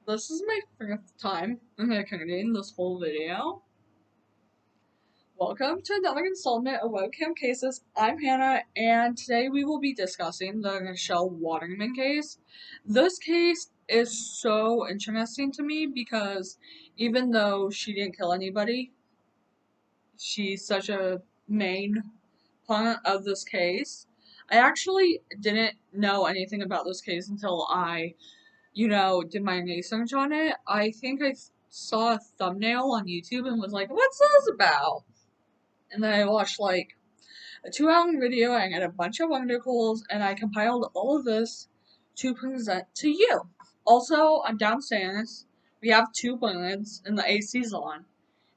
This is my fifth time I'm recording this whole video. Welcome to another installment of Webcam Cases. I'm Hannah, and today we will be discussing the Rachelle Waterman case. This case is so interesting to me because even though she didn't kill anybody, she's such a main part of this case. I actually didn't know anything about this case until I did my research on it. I think I saw a thumbnail on YouTube and was like, what's this about? And then I watched like a 2 hour video. I got a bunch of articles and I compiled all of this to present to you. Also, I'm downstairs. We have two birds and the AC's on.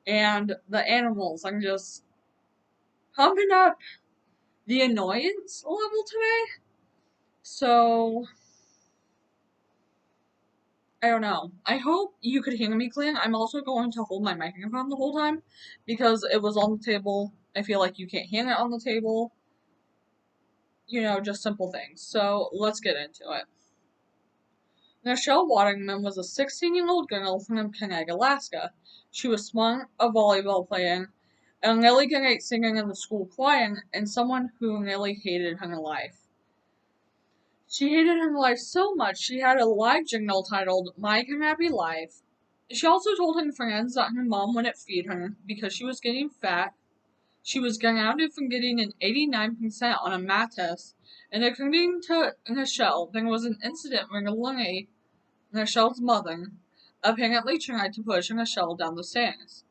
And the animals are just pumping up the annoyance level today. So I don't know. I hope you could hear me clear. I'm also going to hold my microphone the whole time because it was on the table. I feel like you can't hear it on the table. Just simple things. So let's get into it. Rachelle Waterman was a 16-year-old girl from Kennebec, Alaska. She was smart, a volleyball player, a really great singer in the school choir, and someone who really hated her life. She hated her life so much she had a live journal titled My Unhappy Life. She also told her friends that her mom wouldn't feed her because she was getting fat. She was grounded for getting an 89% on a math test, and according to Rachelle, there was an incident where Lily, Rachelle's mother, apparently tried to push Rachelle down the stairs.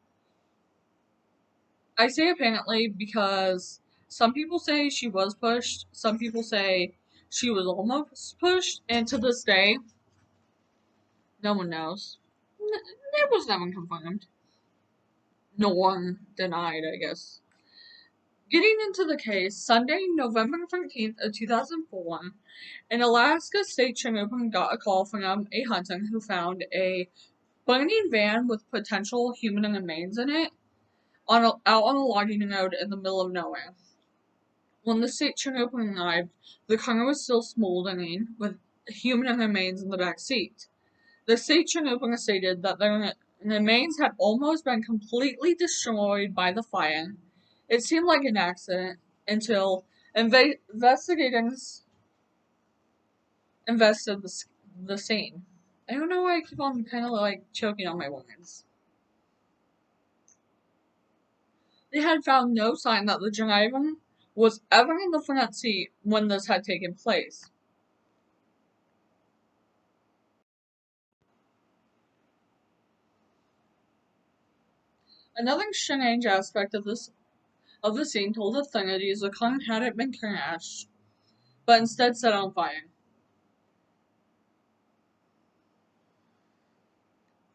I say apparently because some people say she was pushed, some people say she was almost pushed, and to this day, no one knows. It was never confirmed. Nor denied, I guess. Getting into the case, Sunday, November 13th of 2004, an Alaska State Trooper got a call from a hunter who found a burning van with potential human remains in it out on a logging road in the middle of nowhere. When the state trooper arrived, the car was still smoldering with human remains in the back seat. The state trooper stated that the remains had almost been completely destroyed by the fire. It seemed like an accident until investigators invested the scene. I don't know why I keep on kind of like choking on my words. They had found no sign that the driver was ever in the front seat when this had taken place. Another strange aspect of the scene told authorities the car hadn't been crashed, but instead set on fire.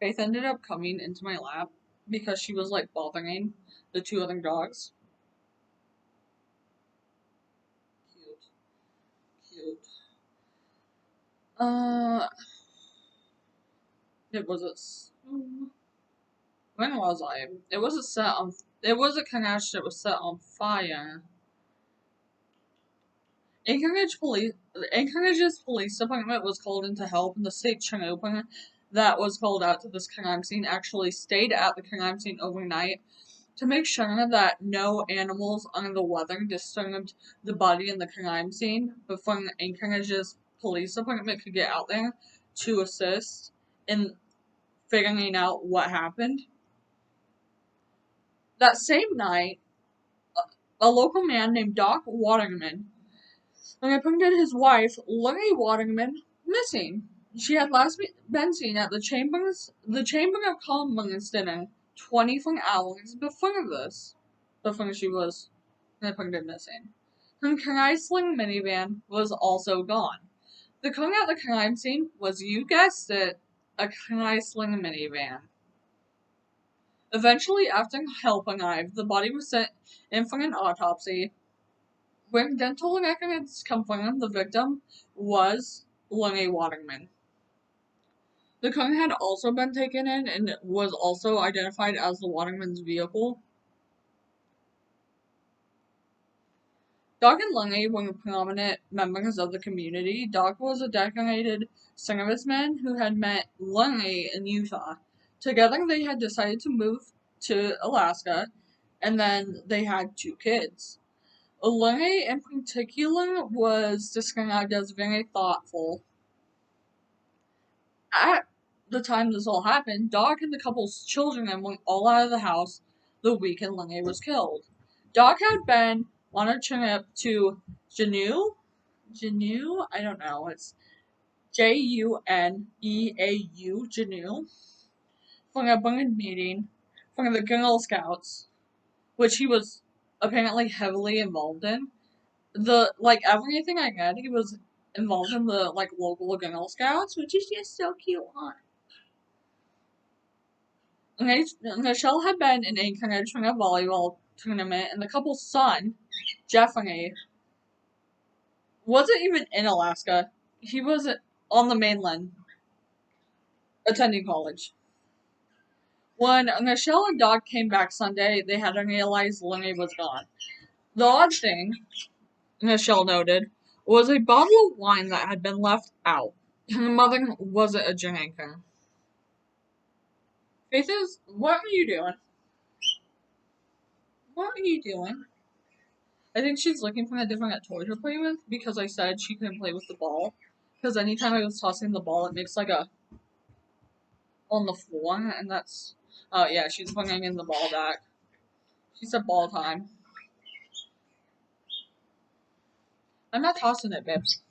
Faith ended up coming into my lap because she was like bothering the two other dogs. Cute. Cute. It was when was I? It was a crash that was set on fire. Anchorage's police department was called in to help, and the state trooper that was called out to this crime scene actually stayed at the crime scene overnight to make sure that no animals under the weather disturbed the body in the crime scene before Anchorage's police department could get out there to assist in figuring out what happened. That same night, a local man named Doc Waterman reported his wife, Larry Waterman, missing. She had last been seen at the Chamber of Commerce dinner 24 hours before this, before she was reported missing. Her Chrysler minivan was also gone. The car at the crime scene was, you guessed it, a Chrysler minivan. Eventually, after help arrived, the body was sent in for an autopsy. When dental records confirmed the victim was Larry Waterman. The car had also been taken in and was also identified as the Waterman's vehicle. Doc and Lungy were prominent members of the community. Doc was a decorated serviceman who had met Lungy in Utah. Together, they had decided to move to Alaska, and then they had 2 kids. Lungy, in particular, was described as very thoughtful. At the time this all happened, Doc and the couple's children went all out of the house the weekend Lungy was killed. Doc had been on a trip to Juneau. Juneau? I don't know. It's Juneau, Juneau, for a band meeting for the Girl Scouts, which he was apparently heavily involved in. Everything I read, he was involved in the local Girl Scouts, which is just so cute, huh? Rachelle had been in Anchorage for a volleyball tournament, and the couple's son, Jeffrey, wasn't even in Alaska. He was on the mainland, attending college. When Rachelle and Doc came back Sunday, they hadn't realized Lenny was gone. The odd thing, Rachelle noted, was a bottle of wine that had been left out. Her mother wasn't a drinker. Faith is, what are you doing? What are you doing? I think she's looking for a different toy to play with because I said she couldn't play with the ball. Because anytime I was tossing the ball, it makes like a on the floor, and that's. Oh yeah, she's bringing in the ball back. She said ball time. I'm not tossing it, babes.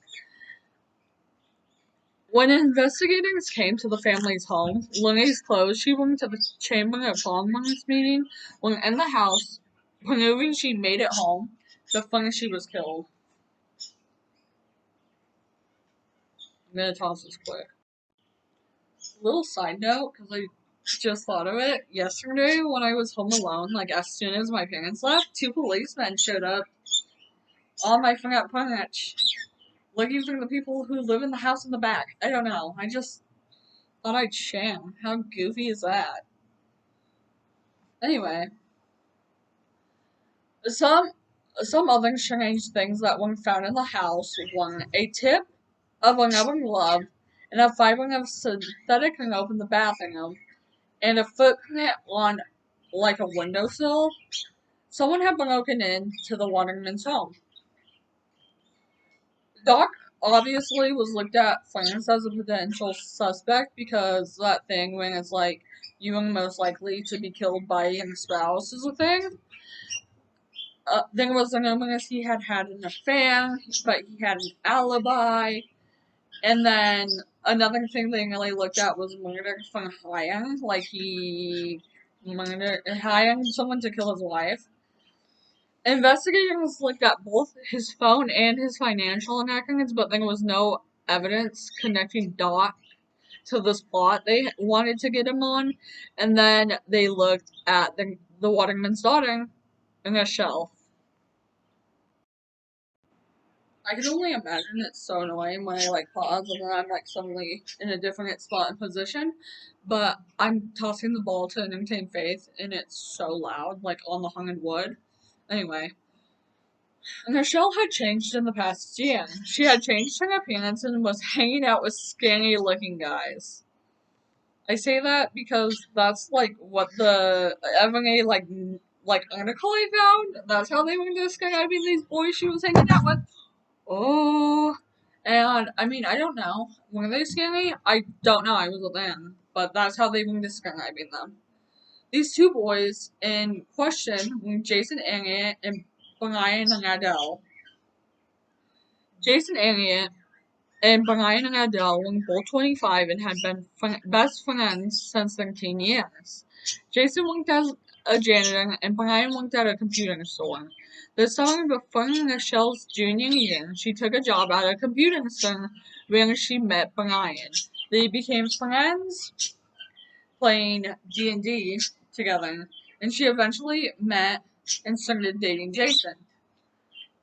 When investigators came to the family's home, Lungy's closed. She went to the chamber of Commerce meeting. When in the house, proving she made it home, the fun she was killed. I'm gonna toss this quick. Little side note, because I just thought of it. Yesterday, when I was home alone, as soon as my parents left, 2 policemen showed up on my front porch, looking for the people who live in the house in the back. I don't know. I just thought I'd share. How goofy is that? Anyway, some other strange things that were found in the house were a tip of another glove and a fiber of synthetic rope in the bathroom, and a footprint on a windowsill. Someone had broken into the Waterman's home. Doc obviously was looked at France as a potential suspect because that thing when it's you are most likely to be killed by your spouse is a thing. There was a rumors he had an affair, but he had an alibi. And then another thing they really looked at was murder from hire, he hiring someone to kill his wife. Investigators looked at both his phone and his financial records, but there was no evidence connecting Doc to this plot they wanted to get him on. And then they looked at the Waterman's daughter, Rachelle. I can only imagine it's so annoying when I pause and then I'm suddenly in a different spot and position. But I'm tossing the ball to entertain Faith and it's so loud, on the hung wood. Anyway. Rachelle had changed in the past year. She had changed her appearance and was hanging out with scary looking guys. I say that because that's what the every article I found. That's how they were describing these boys she was hanging out with. Oh, and I mean, I don't know. Were they scary? I don't know. I was with them, but that's how they were describing them. These 2 boys in question were Jason Elliott and Brian Nadell. Jason Elliott and Brian Nadell were both 25 and had been best friends since their teen years. Jason worked as a janitor and Brian worked at a computer store. The summer before Rachelle's junior year, she took a job at a computer store where she met Brian. They became friends playing D&D together, and she eventually met and started dating Jason.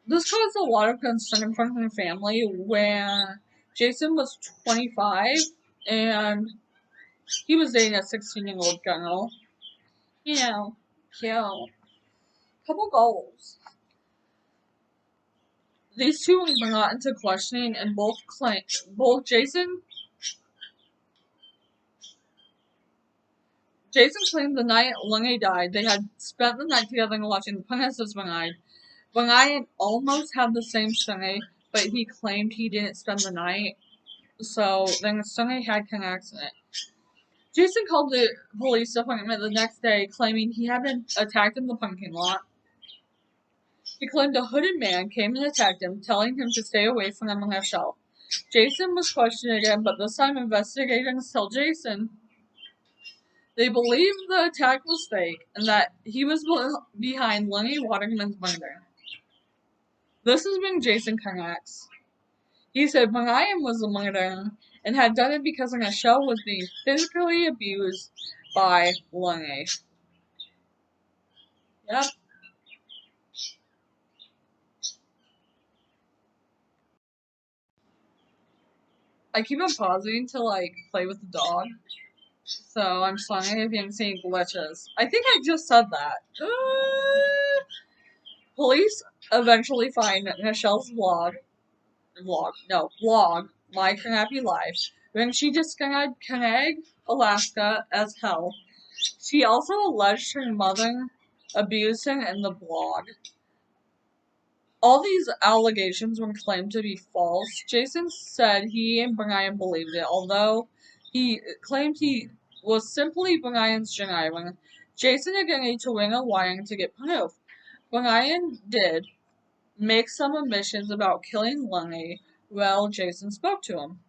This caused a lot of concern from her family where Jason was 25 and he was dating a 16-year-old girl. Cute. Couple goals. These two were brought into questioning, and both Jason claimed the night Lungi died, they had spent the night together watching the Princess Bunai. Bunai almost had the same Sunday, but he claimed he didn't spend the night. So then Sunday had an accident. Jason called the police department the next day, claiming he had been attacked in the parking lot. He claimed a hooded man came and attacked him, telling him to stay away from Rachelle. Jason was questioned again, but this time investigators told Jason they believed the attack was fake and that he was behind Lenny Waterman's murder. This is when Jason connects. He said Brian was the murderer and had done it because Rachelle was being physically abused by Lenny. Yep. I keep on pausing to play with the dog. So I'm sorry if I'm seeing glitches. I think I just said that. Police eventually find Rachelle's vlog, My Crappy Life, when she described Kenag, Alaska as hell. She also alleged her mother abused her in the blog. All these allegations were claimed to be false. Jason said he and Brian believed it, although he claimed he was simply Brian's genuine. Jason agreed to win a warrant to get proof. Brian did make some admissions about killing Lenny while Jason spoke to him.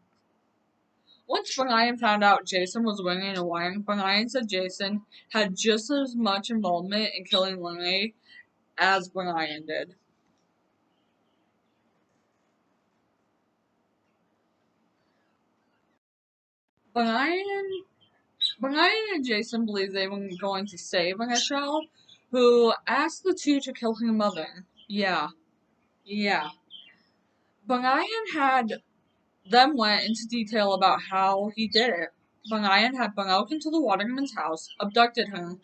Once Brian found out Jason was winning a warrant, Brian said Jason had just as much involvement in killing Lenny as Brian did. Brian and Jason believed they were going to save Rachelle, who asked the two to kill her mother. Yeah. Brian had them went into detail about how he did it. Brian had broken into the Waterman's house, abducted her,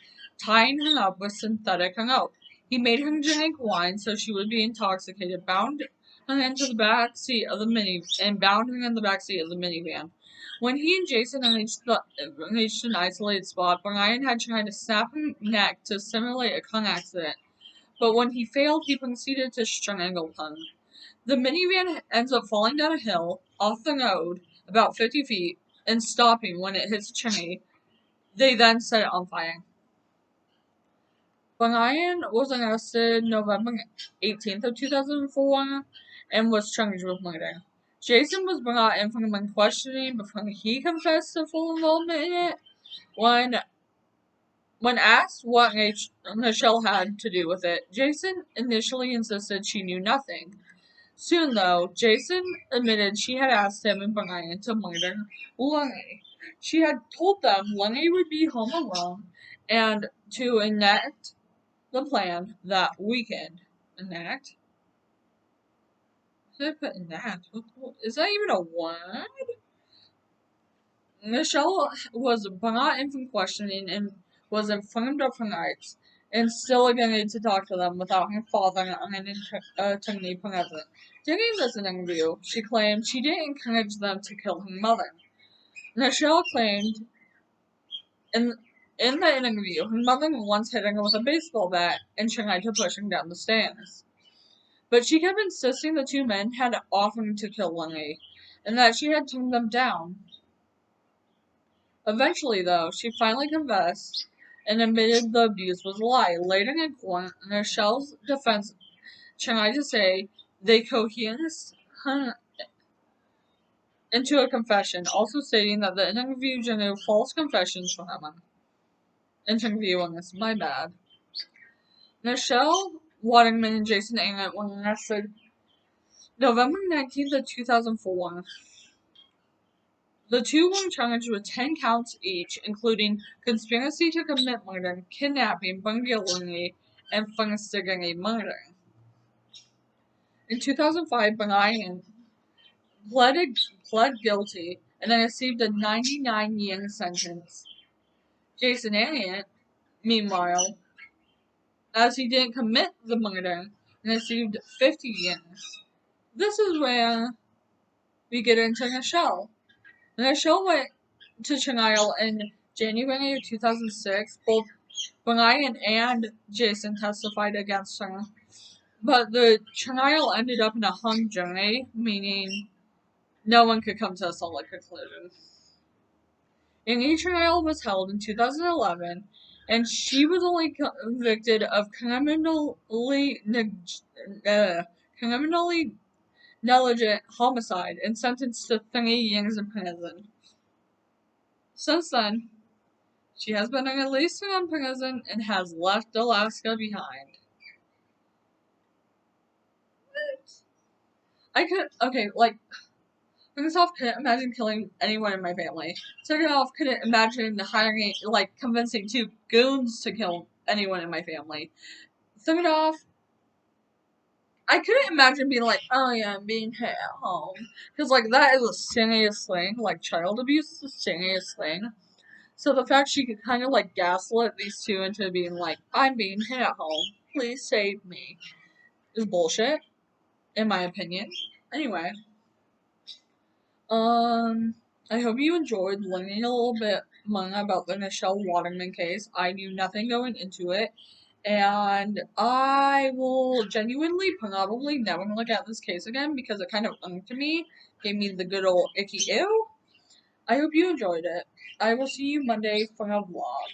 tying her up with synthetic rope. He made her drink wine so she would be intoxicated, bound her into the back seat of the bound her in the back seat of the minivan. When he and Jason reached an isolated spot, Brian had tried to snap her neck to simulate a car accident, but when he failed, he proceeded to strangle her. The minivan ends up falling down a hill off the road about 50 feet and stopping when it hits a chimney. They then set it on fire. Brian was arrested November 18th of 2004 and was charged with murder. Jason was brought in for questioning before he confessed to full involvement in it. When asked what Rachelle had to do with it, Jason initially insisted she knew nothing. Soon, though, Jason admitted she had asked him and Brian to murder Lenny. She had told them Lenny would be home alone and to enact the plan that weekend. Enact? Did I put enact? Is that even a word? Rachelle was brought in from questioning and was informed of her rights, and still agreed to talk to them without her father and an attorney present. During this interview, she claimed she didn't encourage them to kill her mother. Rachelle claimed in the interview her mother once hit her with a baseball bat and tried to push her down the stairs. But she kept insisting the two men had offered to kill Lenny, and that she had turned them down. Eventually, though, she finally confessed and admitted the abuse was a lie. Later in court, Rachelle's defense tried to say they coerced her into a confession, also stating that the interview generated false confessions from them. Interviewing this, my bad. Rachelle Waterman and Jason Arnott were arrested November 19th of 2004. The two were charged with 10 counts each, including conspiracy to commit murder, kidnapping, burglary, and first-degree murder. In 2005, Brian pled guilty and then received a 99-year sentence. Jason Elliott, meanwhile, as he didn't commit the murder, received 50 years. this is where we get into Rachelle. Rachelle went to trial in January of 2006. Both Brian and Jason testified against her. But the trial ended up in a hung jury, meaning no one could come to a solid conclusion. An e-trial was held in 2011, and she was only convicted of criminally negligent homicide and sentenced to 3 years in prison. Since then, she has been released from prison and has left Alaska behind. First off, couldn't imagine killing anyone in my family. Second off, couldn't imagine convincing 2 goons to kill anyone in my family. Third off, I couldn't imagine being like, oh yeah, I'm being hit at home. Because, that is a serious thing. Child abuse is a serious thing. So the fact she could kind of, gaslit these 2 into being like, I'm being hit at home, please save me, is bullshit, in my opinion. Anyway. I hope you enjoyed learning a little bit more about the Rachelle Waterman case. I knew nothing going into it, and I will genuinely probably never look at this case again because it kind of to me, gave me the good old icky ew. I hope you enjoyed it. I will see you Monday for a vlog.